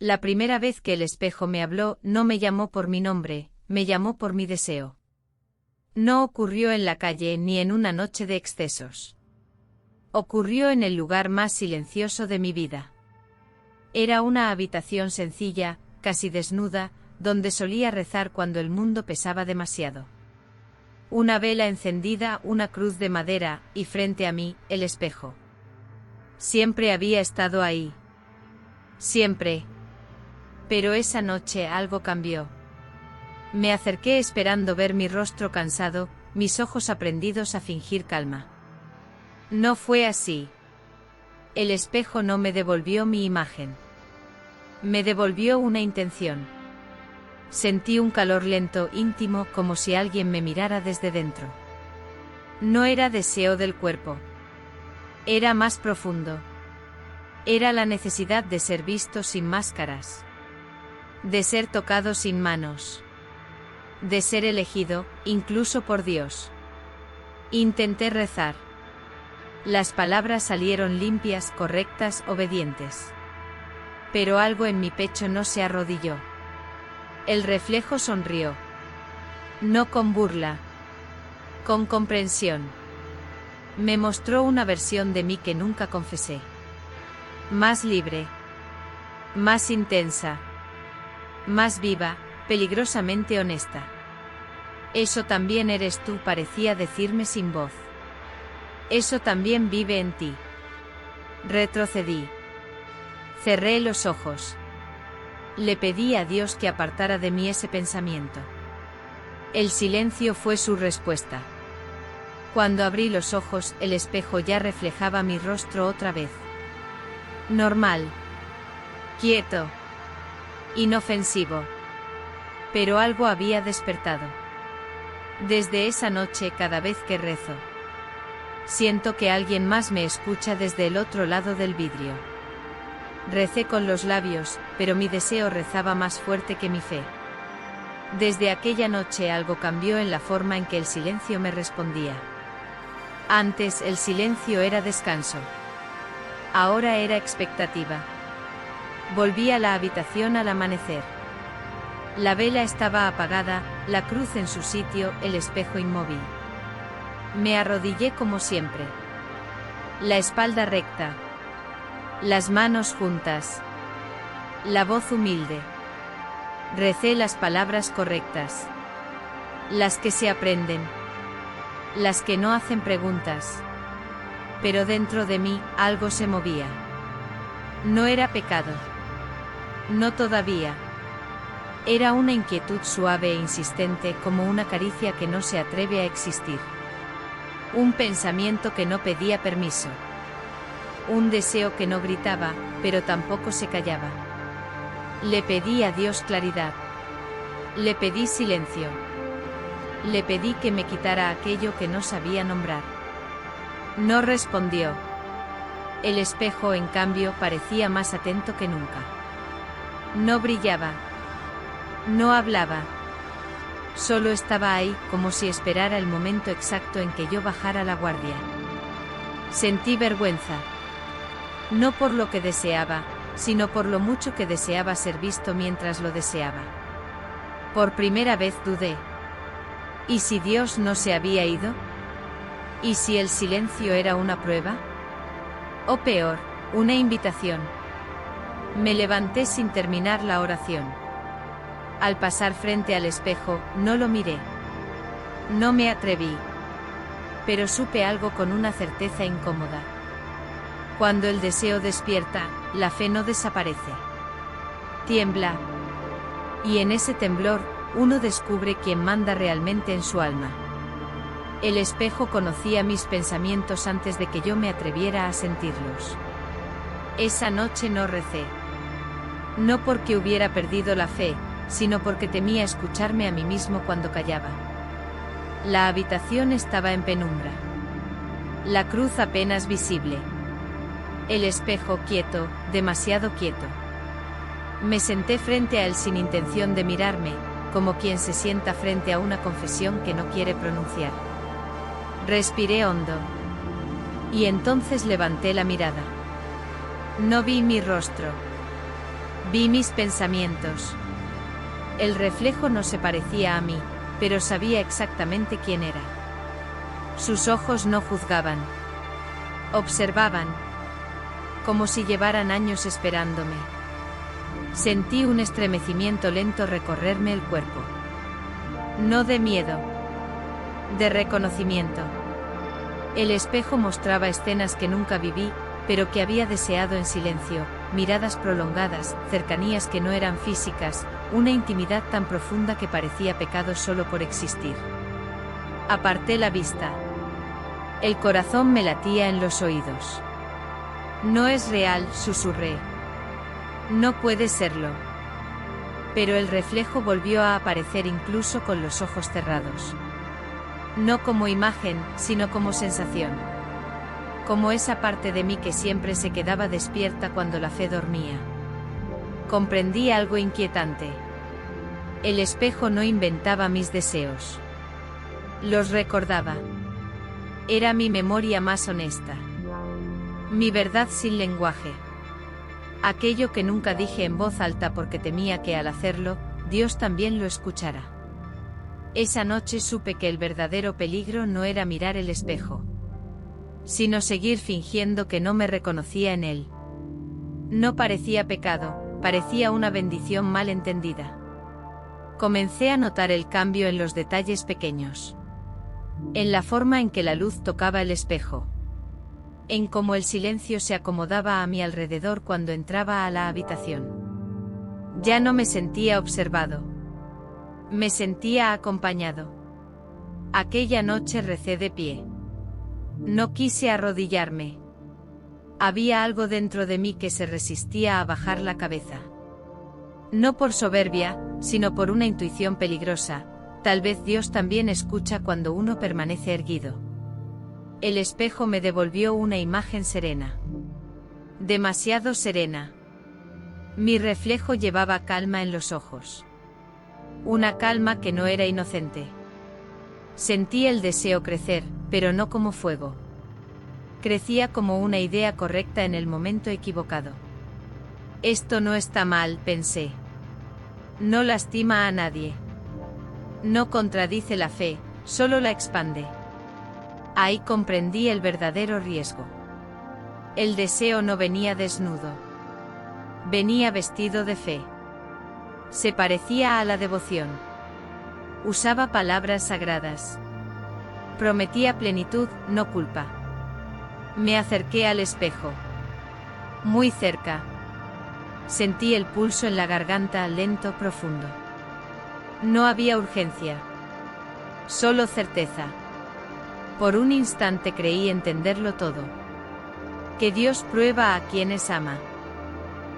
La primera vez que el espejo me habló, no me llamó por mi nombre, me llamó por mi deseo. No ocurrió en la calle ni en una noche de excesos. Ocurrió en el lugar más silencioso de mi vida. Era una habitación sencilla, casi desnuda, donde solía rezar cuando el mundo pesaba demasiado. Una vela encendida, una cruz de madera, y frente a mí, el espejo. Siempre había estado ahí. Siempre. Pero esa noche algo cambió. Me acerqué esperando ver mi rostro cansado, mis ojos aprendidos a fingir calma. No fue así. El espejo no me devolvió mi imagen. Me devolvió una intención. Sentí un calor lento, íntimo, como si alguien me mirara desde dentro. No era deseo del cuerpo. Era más profundo. Era la necesidad de ser visto sin máscaras. De ser tocado sin manos. De ser elegido, incluso por Dios. Intenté rezar. Las palabras salieron limpias, correctas, obedientes. Pero algo en mi pecho no se arrodilló. El reflejo sonrió. No con burla. Con comprensión. Me mostró una versión de mí que nunca confesé. Más libre. Más intensa. Más viva, peligrosamente honesta. Eso también eres tú, parecía decirme sin voz. Eso también vive en ti. Retrocedí. Cerré los ojos. Le pedí a Dios que apartara de mí ese pensamiento. El silencio fue su respuesta. Cuando abrí los ojos, el espejo ya reflejaba mi rostro otra vez. Normal. Quieto. Inofensivo. Pero algo había despertado. Desde esa noche, cada vez que rezo, siento que alguien más me escucha desde el otro lado del vidrio. Recé con los labios, pero mi deseo rezaba más fuerte que mi fe. Desde aquella noche algo cambió en la forma en que el silencio me respondía. Antes el silencio era descanso. Ahora era expectativa. Volví a la habitación al amanecer. La vela estaba apagada, la cruz en su sitio, el espejo inmóvil. Me arrodillé como siempre. La espalda recta. Las manos juntas. La voz humilde. Recé las palabras correctas. Las que se aprenden. Las que no hacen preguntas. Pero dentro de mí, algo se movía. No era pecado. No todavía. Era una inquietud suave e insistente, como una caricia que no se atreve a existir. Un pensamiento que no pedía permiso. Un deseo que no gritaba, pero tampoco se callaba. Le pedí a Dios claridad. Le pedí silencio. Le pedí que me quitara aquello que no sabía nombrar. No respondió. El espejo, en cambio, parecía más atento que nunca. No brillaba. No hablaba. Solo estaba ahí, como si esperara el momento exacto en que yo bajara la guardia. Sentí vergüenza. No por lo que deseaba, sino por lo mucho que deseaba ser visto mientras lo deseaba. Por primera vez dudé. ¿Y si Dios no se había ido? ¿Y si el silencio era una prueba? O peor, una invitación. Me levanté sin terminar la oración. Al pasar frente al espejo, no lo miré. No me atreví. Pero supe algo con una certeza incómoda. Cuando el deseo despierta, la fe no desaparece. Tiembla. Y en ese temblor, uno descubre quién manda realmente en su alma. El espejo conocía mis pensamientos antes de que yo me atreviera a sentirlos. Esa noche no recé. No porque hubiera perdido la fe, sino porque temía escucharme a mí mismo cuando callaba. La habitación estaba en penumbra. La cruz apenas visible. El espejo quieto, demasiado quieto. Me senté frente a él sin intención de mirarme, como quien se sienta frente a una confesión que no quiere pronunciar. Respiré hondo. Y entonces levanté la mirada. No vi mi rostro. Vi mis pensamientos. El reflejo no se parecía a mí, pero sabía exactamente quién era. Sus ojos no juzgaban. Observaban. Como si llevaran años esperándome. Sentí un estremecimiento lento recorrerme el cuerpo. No de miedo. De reconocimiento. El espejo mostraba escenas que nunca viví, pero que había deseado en silencio, miradas prolongadas, cercanías que no eran físicas, una intimidad tan profunda que parecía pecado solo por existir. Aparté la vista. El corazón me latía en los oídos. No es real, susurré. No puede serlo. Pero el reflejo volvió a aparecer incluso con los ojos cerrados. No como imagen, sino como sensación. Como esa parte de mí que siempre se quedaba despierta cuando la fe dormía. Comprendí algo inquietante. El espejo no inventaba mis deseos. Los recordaba. Era mi memoria más honesta. Mi verdad sin lenguaje. Aquello que nunca dije en voz alta porque temía que al hacerlo, Dios también lo escuchara. Esa noche supe que el verdadero peligro no era mirar el espejo, sino seguir fingiendo que no me reconocía en él. No parecía pecado, parecía una bendición mal entendida. Comencé a notar el cambio en los detalles pequeños. En la forma en que la luz tocaba el espejo. En cómo el silencio se acomodaba a mi alrededor cuando entraba a la habitación. Ya no me sentía observado. Me sentía acompañado. Aquella noche recé de pie. No quise arrodillarme. Había algo dentro de mí que se resistía a bajar la cabeza. No por soberbia, sino por una intuición peligrosa. Tal vez Dios también escucha cuando uno permanece erguido. El espejo me devolvió una imagen serena. Demasiado serena. Mi reflejo llevaba calma en los ojos. Una calma que no era inocente. Sentí el deseo crecer, pero no como fuego. Crecía como una idea correcta en el momento equivocado. Esto no está mal, pensé. No lastima a nadie. No contradice la fe, solo la expande. Ahí comprendí el verdadero riesgo. El deseo no venía desnudo. Venía vestido de fe. Se parecía a la devoción. Usaba palabras sagradas. Prometía plenitud, no culpa. Me acerqué al espejo. Muy cerca. Sentí el pulso en la garganta, lento, profundo. No había urgencia. Solo certeza. Por un instante creí entenderlo todo. Que Dios prueba a quienes ama.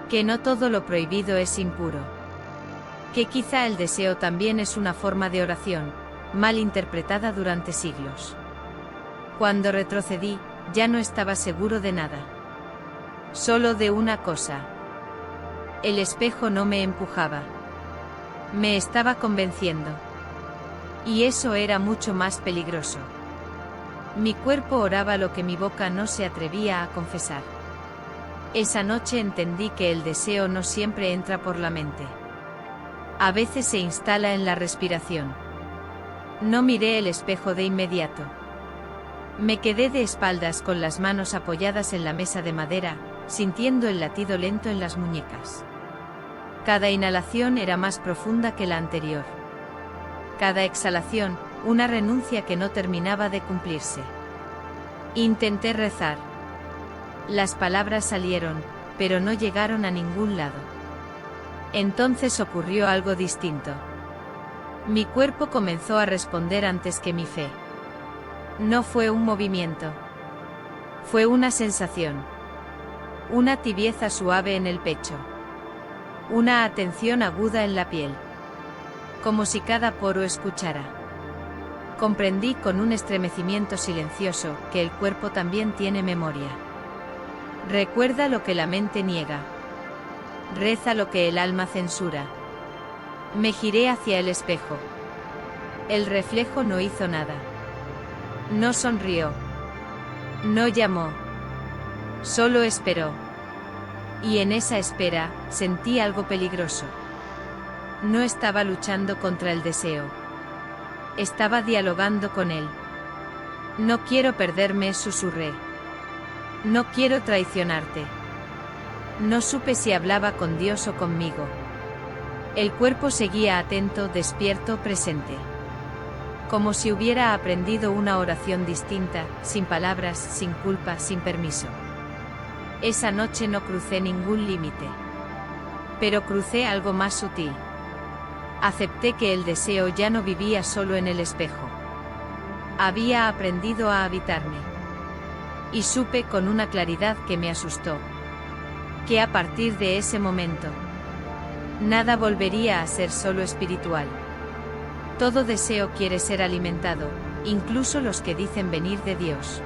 Que no todo lo prohibido es impuro. Que quizá el deseo también es una forma de oración, mal interpretada durante siglos. Cuando retrocedí, ya no estaba seguro de nada. Solo de una cosa. El espejo no me empujaba. Me estaba convenciendo. Y eso era mucho más peligroso. Mi cuerpo oraba lo que mi boca no se atrevía a confesar. Esa noche entendí que el deseo no siempre entra por la mente. A veces se instala en la respiración. No miré el espejo de inmediato. Me quedé de espaldas con las manos apoyadas en la mesa de madera, sintiendo el latido lento en las muñecas. Cada inhalación era más profunda que la anterior. Cada exhalación, una renuncia que no terminaba de cumplirse. Intenté rezar. Las palabras salieron, pero no llegaron a ningún lado. Entonces ocurrió algo distinto. Mi cuerpo comenzó a responder antes que mi fe. No fue un movimiento. Fue una sensación. Una tibieza suave en el pecho. Una atención aguda en la piel. Como si cada poro escuchara. Comprendí con un estremecimiento silencioso que el cuerpo también tiene memoria. Recuerda lo que la mente niega. Reza lo que el alma censura. Me giré hacia el espejo. El reflejo no hizo nada. No sonrió. No llamó. Solo esperó. Y en esa espera, sentí algo peligroso. No estaba luchando contra el deseo. Estaba dialogando con él. No quiero perderme, susurré. No quiero traicionarte. No supe si hablaba con Dios o conmigo. El cuerpo seguía atento, despierto, presente. Como si hubiera aprendido una oración distinta, sin palabras, sin culpa, sin permiso. Esa noche no crucé ningún límite. Pero crucé algo más sutil. Acepté que el deseo ya no vivía solo en el espejo. Había aprendido a habitarme. Y supe con una claridad que me asustó. Que a partir de ese momento, nada volvería a ser solo espiritual. Todo deseo quiere ser alimentado, incluso los que dicen venir de Dios.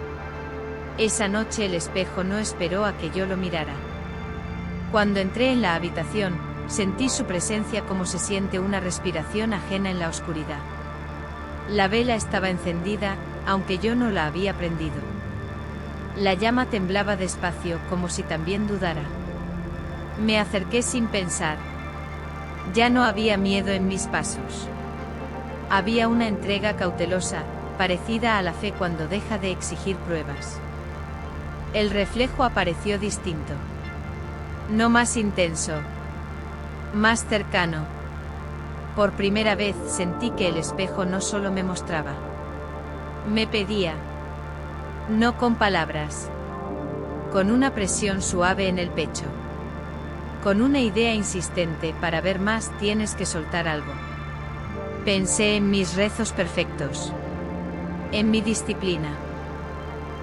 Esa noche el espejo no esperó a que yo lo mirara. Cuando entré en la habitación, sentí su presencia como se siente una respiración ajena en la oscuridad. La vela estaba encendida, aunque yo no la había prendido. La llama temblaba despacio, como si también dudara. Me acerqué sin pensar. Ya no había miedo en mis pasos. Había una entrega cautelosa, parecida a la fe cuando deja de exigir pruebas. El reflejo apareció distinto. No más intenso. Más cercano. Por primera vez sentí que el espejo no solo me mostraba. Me pedía. No con palabras. Con una presión suave en el pecho. Con una idea insistente: para ver más tienes que soltar algo. Pensé en mis rezos perfectos. En mi disciplina.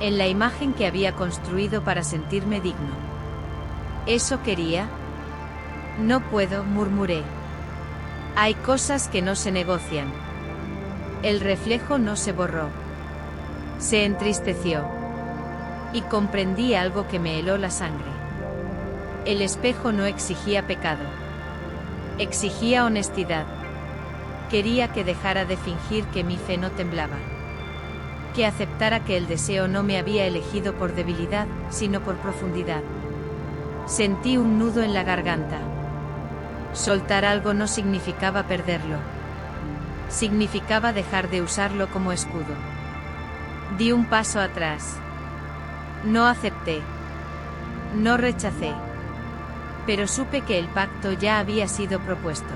En la imagen que había construido para sentirme digno. ¿Eso quería? No puedo, murmuré. Hay cosas que no se negocian. El reflejo no se borró. Se entristeció. Y comprendí algo que me heló la sangre. El espejo no exigía pecado. Exigía honestidad. Quería que dejara de fingir que mi fe no temblaba. Que aceptara que el deseo no me había elegido por debilidad, sino por profundidad. Sentí un nudo en la garganta. Soltar algo no significaba perderlo. Significaba dejar de usarlo como escudo. Di un paso atrás. No acepté. No rechacé. Pero supe que el pacto ya había sido propuesto.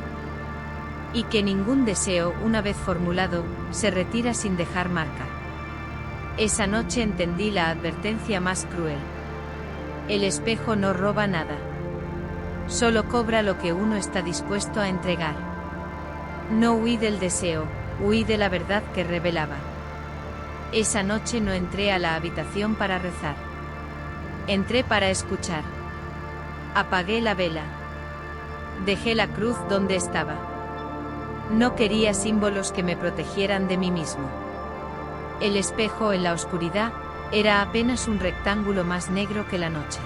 Y que ningún deseo, una vez formulado, se retira sin dejar marca. Esa noche entendí la advertencia más cruel. El espejo no roba nada. Solo cobra lo que uno está dispuesto a entregar. No huí del deseo, huí de la verdad que revelaba. Esa noche no entré a la habitación para rezar. Entré para escuchar. Apagué la vela. Dejé la cruz donde estaba. No quería símbolos que me protegieran de mí mismo. El espejo en la oscuridad era apenas un rectángulo más negro que la noche.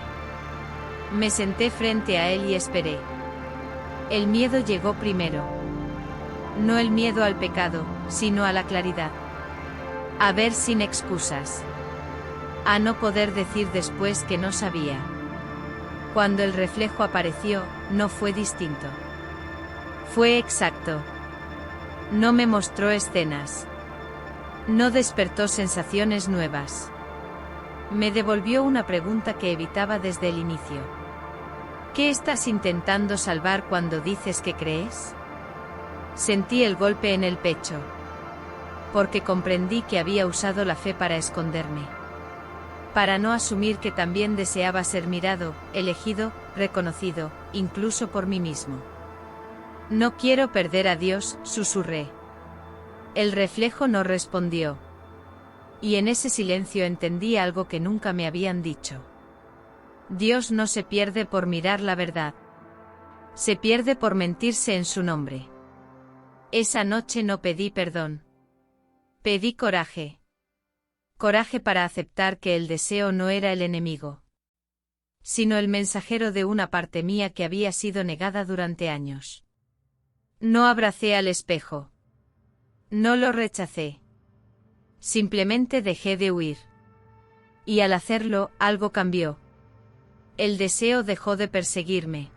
Me senté frente a él y esperé. El miedo llegó primero. No el miedo al pecado, sino a la claridad. A ver sin excusas. A no poder decir después que no sabía. Cuando el reflejo apareció, no fue distinto. Fue exacto. No me mostró escenas. No despertó sensaciones nuevas. Me devolvió una pregunta que evitaba desde el inicio. ¿Qué estás intentando salvar cuando dices que crees? Sentí el golpe en el pecho. Porque comprendí que había usado la fe para esconderme. Para no asumir que también deseaba ser mirado, elegido, reconocido, incluso por mí mismo. No quiero perder a Dios, susurré. El reflejo no respondió. Y en ese silencio entendí algo que nunca me habían dicho. Dios no se pierde por mirar la verdad. Se pierde por mentirse en su nombre. Esa noche no pedí perdón. Pedí coraje. Coraje para aceptar que el deseo no era el enemigo, sino el mensajero de una parte mía que había sido negada durante años. No abracé al espejo. No lo rechacé. Simplemente dejé de huir. Y al hacerlo, algo cambió. El deseo dejó de perseguirme.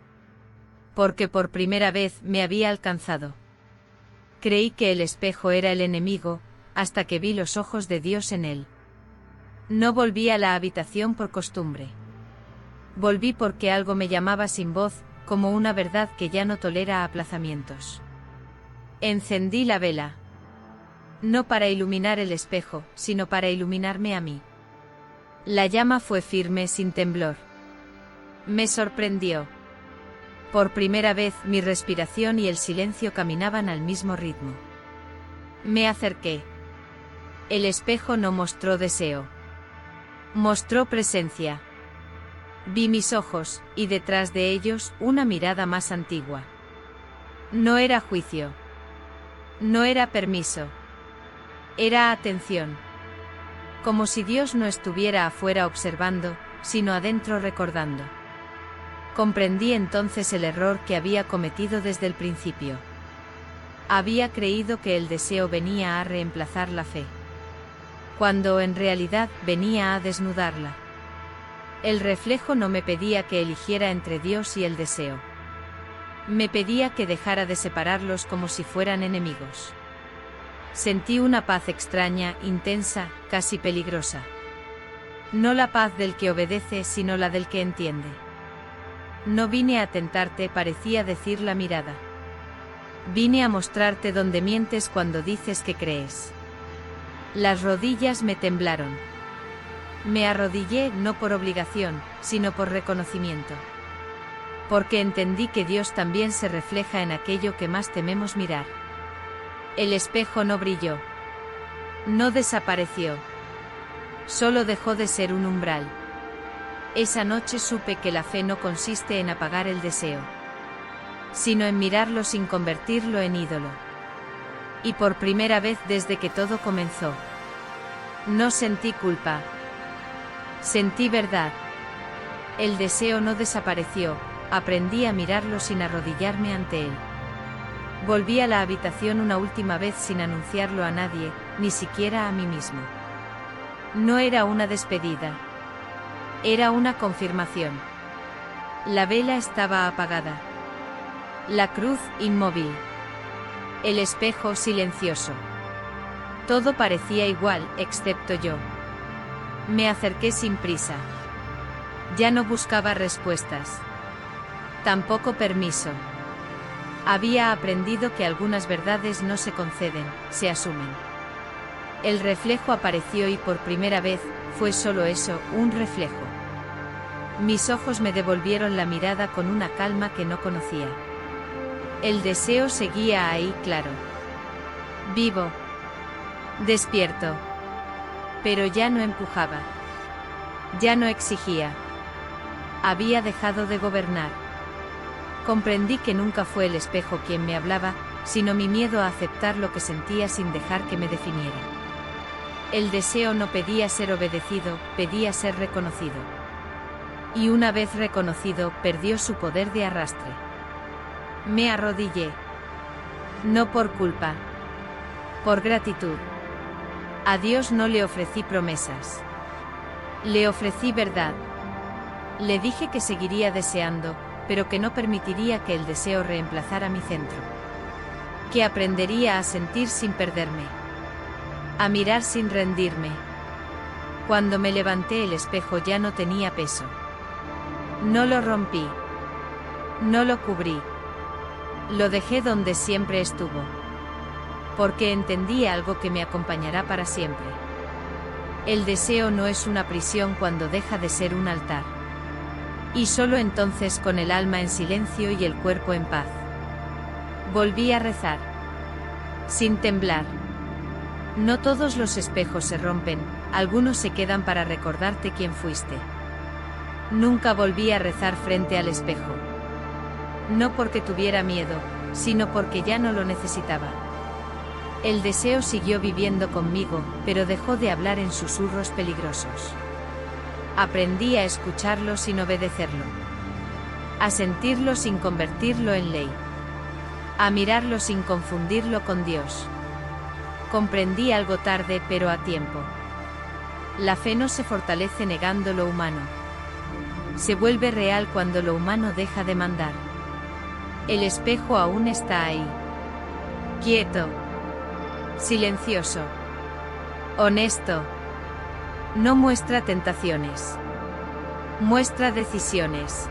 Porque por primera vez me había alcanzado. Creí que el espejo era el enemigo, hasta que vi los ojos de Dios en él. No volví a la habitación por costumbre. Volví porque algo me llamaba sin voz, como una verdad que ya no tolera aplazamientos. Encendí la vela. No para iluminar el espejo, sino para iluminarme a mí. La llama fue firme sin temblor. Me sorprendió. Por primera vez mi respiración y el silencio caminaban al mismo ritmo. Me acerqué. El espejo no mostró deseo. Mostró presencia. Vi mis ojos, y detrás de ellos, una mirada más antigua. No era juicio. No era permiso. Era atención. Como si Dios no estuviera afuera observando, sino adentro recordando. Comprendí entonces el error que había cometido desde el principio. Había creído que el deseo venía a reemplazar la fe, cuando en realidad venía a desnudarla. El reflejo no me pedía que eligiera entre Dios y el deseo. Me pedía que dejara de separarlos como si fueran enemigos. Sentí una paz extraña, intensa, casi peligrosa. No la paz del que obedece, sino la del que entiende. No vine a tentarte, parecía decir la mirada. Vine a mostrarte dónde mientes cuando dices que crees. Las rodillas me temblaron. Me arrodillé no por obligación, sino por reconocimiento. Porque entendí que Dios también se refleja en aquello que más tememos mirar. El espejo no brilló. No desapareció. Solo dejó de ser un umbral. Esa noche supe que la fe no consiste en apagar el deseo, sino en mirarlo sin convertirlo en ídolo. Y por primera vez desde que todo comenzó, no sentí culpa. Sentí verdad. El deseo no desapareció, aprendí a mirarlo sin arrodillarme ante él. Volví a la habitación una última vez sin anunciarlo a nadie, ni siquiera a mí mismo. No era una despedida. Era una confirmación. La vela estaba apagada. La cruz inmóvil. El espejo silencioso. Todo parecía igual, excepto yo. Me acerqué sin prisa. Ya no buscaba respuestas. Tampoco permiso. Había aprendido que algunas verdades no se conceden, se asumen. El reflejo apareció y por primera vez, fue solo eso, un reflejo. Mis ojos me devolvieron la mirada con una calma que no conocía. El deseo seguía ahí, claro. Vivo. Despierto. Pero ya no empujaba. Ya no exigía. Había dejado de gobernar. Comprendí que nunca fue el espejo quien me hablaba, sino mi miedo a aceptar lo que sentía sin dejar que me definiera. El deseo no pedía ser obedecido, pedía ser reconocido. Y una vez reconocido, perdió su poder de arrastre. Me arrodillé. No por culpa. Por gratitud. A Dios no le ofrecí promesas. Le ofrecí verdad. Le dije que seguiría deseando, pero que no permitiría que el deseo reemplazara mi centro. Que aprendería a sentir sin perderme. A mirar sin rendirme. Cuando me levanté el espejo ya no tenía peso. No lo rompí. No lo cubrí. Lo dejé donde siempre estuvo. Porque entendí algo que me acompañará para siempre. El deseo no es una prisión cuando deja de ser un altar. Y solo entonces con el alma en silencio y el cuerpo en paz. Volví a rezar. Sin temblar. No todos los espejos se rompen, algunos se quedan para recordarte quién fuiste. Nunca volví a rezar frente al espejo. No porque tuviera miedo, sino porque ya no lo necesitaba. El deseo siguió viviendo conmigo, pero dejó de hablar en susurros peligrosos. Aprendí a escucharlo sin obedecerlo. A sentirlo sin convertirlo en ley. A mirarlo sin confundirlo con Dios. Comprendí algo tarde, pero a tiempo. La fe no se fortalece negando lo humano. Se vuelve real cuando lo humano deja de mandar. El espejo aún está ahí. Quieto. Silencioso. Honesto. No muestra tentaciones. Muestra decisiones.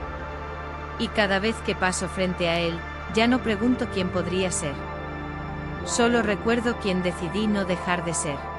Y cada vez que paso frente a él, ya no pregunto quién podría ser. Solo recuerdo quién decidí no dejar de ser.